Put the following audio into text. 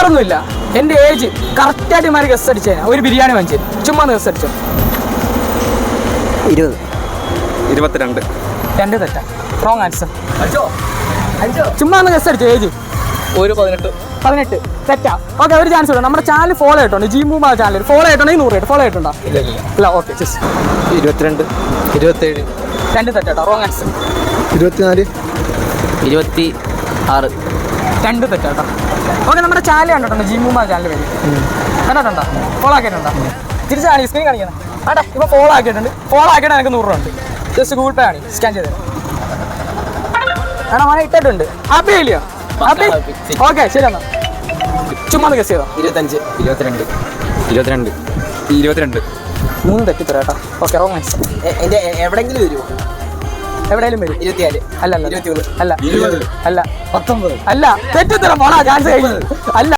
തെറ്റൊന്നുമില്ല. എൻ്റെ ഏജ് കറക്റ്റായിട്ട് മാറി ഗസ് അടിച്ചു കഴിഞ്ഞാൽ ഒരു ബിരിയാണി വാങ്ങിച്ചു ചുമ്മാ ഗസ് അടിച്ചോ. 20. 22. 2 തെറ്റാ. Wrong answer. ചുമ്മാ ഒന്ന് ഗസ് അടിച്ചോ. ഏജ് ഒരു 18. 18 തെറ്റാ. ഓക്കെ, ഒരു ചാൻസ് ഉണ്ട്. നമ്മുടെ ചാനൽ ഫോളോ ആയിട്ടുണ്ട്. ജിമ്മൂമ ചാനൽ ഫോളോ ആയിട്ടുണ്ടെങ്കിൽ 100 ഫോളോ ആയിട്ടുണ്ടോ? ഇല്ല. ഓക്കെ, 22. 27. 2 തെറ്റാട്ടോ. Wrong answer. 24. 26. 2 തെറ്റാട്ടോ. ഓക്കെ, നമ്മുടെ ചാനൽ കണ്ടിട്ടുണ്ടോ? ജിമ്മൂമ ചാനൽ പേര് കണ്ടിട്ടുണ്ടോ? ഫോളോ ആക്കിയിട്ടുണ്ടോ? തിരിച്ചാണ് സ്ക്രീൻ കാണിക്കുന്നത്. ആടാ, ഇപ്പോൾ ഫോളോ ആക്കിയിട്ടുണ്ട്. ഫോളോ ആക്കിയിട്ട് എനിക്ക് 100 ഉണ്ട്. ജസ്റ്റ് ഗൂഗിൾ പേ ആണ് സ്കാൻ ചെയ്തത്. ആണോ, മോനെ ഇട്ടിട്ടുണ്ട്. ഹാപ്പി ആയില്ലയോ? ഹാപ്പി. ഓക്കെ, ശരി എന്നാ. ചുമ്മാ ഗസ് ചെയ്തോ. 25. 22. 22. 22. 3 തെറ്റിത്തരാട്ടോ. Okay, wrong answer. എൻ്റെ എവിടെയെങ്കിലും വരുമോ? എവിടെയെങ്കിലും വരും. 24. അല്ല. 23. അല്ല. 20. അല്ല. 19. അല്ല. തെറ്റിത്തരാം. പോണാ, ചാൻസ് കഴിഞ്ഞു. അല്ല.